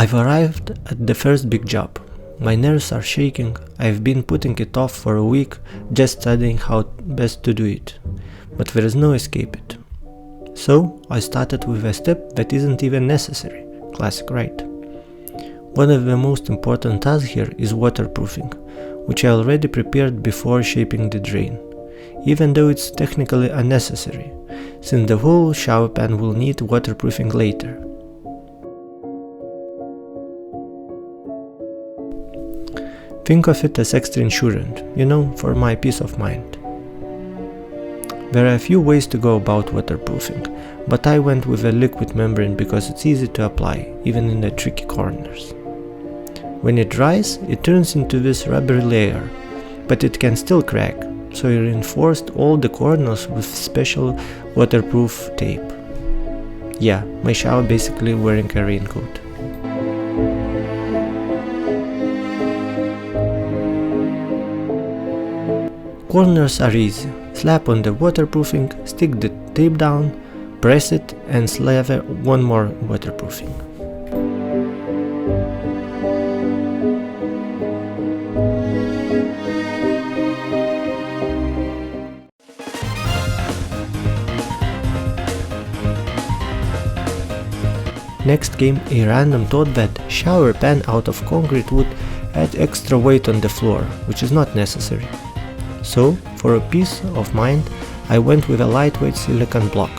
I've arrived at the first big job. My nerves are shaking. I've been putting it off for a week, just studying how best to do it. But there is no escape it. So I started with a step that isn't even necessary. Classic, right? One of the most important tasks here is waterproofing, which I already prepared before shaping the drain, even though it's technically unnecessary, since the whole shower pan will need waterproofing later. Think of it as extra insurance, for my peace of mind. There are a few ways to go about waterproofing, but I went with a liquid membrane because it's easy to apply, even in the tricky corners. When it dries, it turns into this rubbery layer, but it can still crack, so I reinforced all the corners with special waterproof tape. Yeah, my shower basically wearing a raincoat. Corners are easy. Slap on the waterproofing, stick the tape down, press it and slather one more waterproofing. Next came a random thought that shower pan out of concrete would add extra weight on the floor, which is not necessary. So, for a peace of mind, I went with a lightweight silicone block.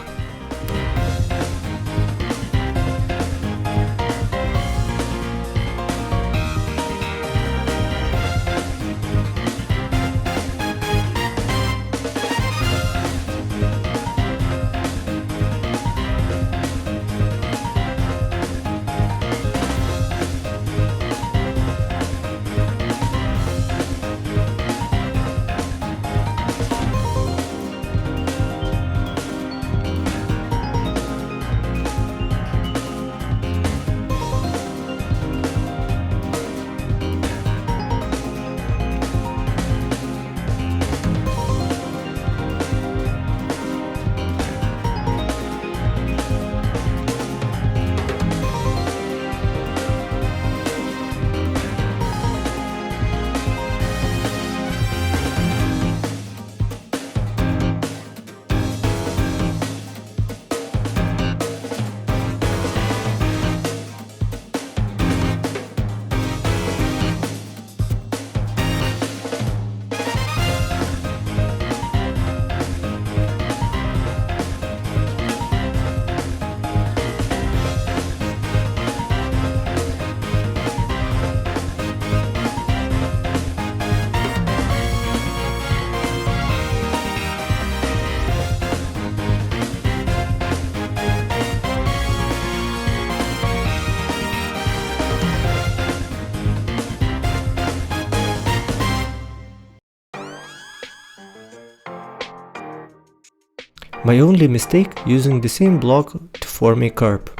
My only mistake using the same block to form a curb.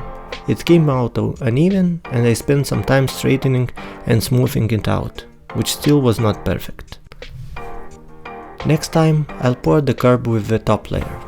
It came out uneven and I spent some time straightening and smoothing it out, which still was not perfect. Next time I'll pour the curb with the top layer.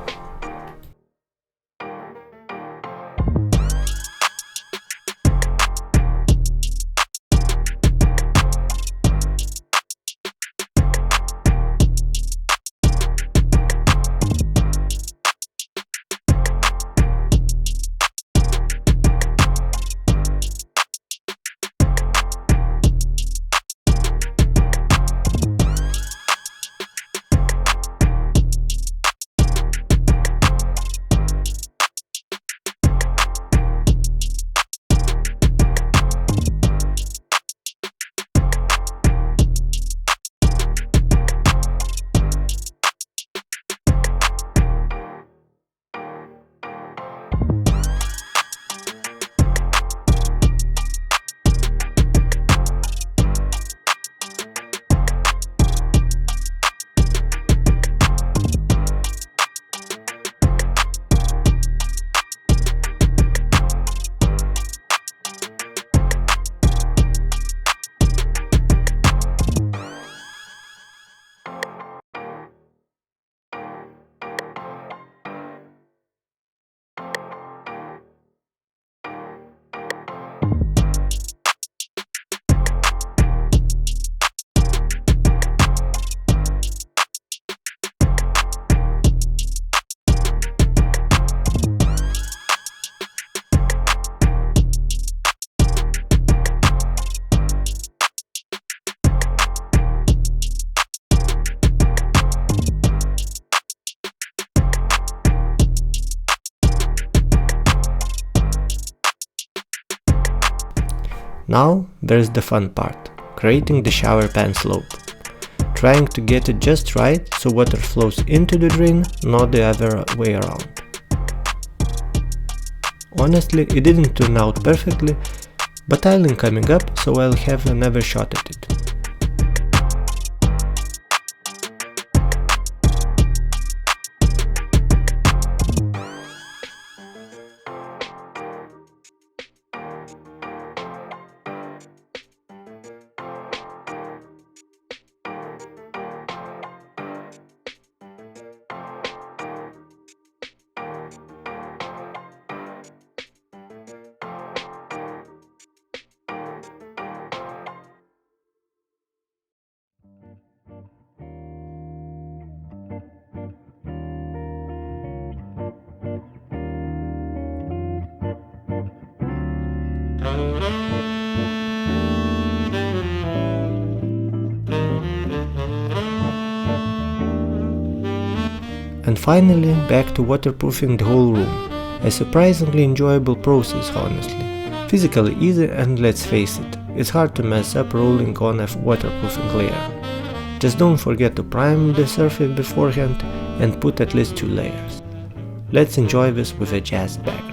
Now there's the fun part, creating the shower pan slope. Trying to get it just right so water flows into the drain, not the other way around. Honestly, it didn't turn out perfectly, but tiling coming up, so I'll have another shot at it. And finally, back to waterproofing the whole room. A surprisingly enjoyable process, honestly. Physically easy, and let's face it, it's hard to mess up rolling on a waterproofing layer. Just don't forget to prime the surface beforehand and put at least 2 layers. Let's enjoy this with a jazz background.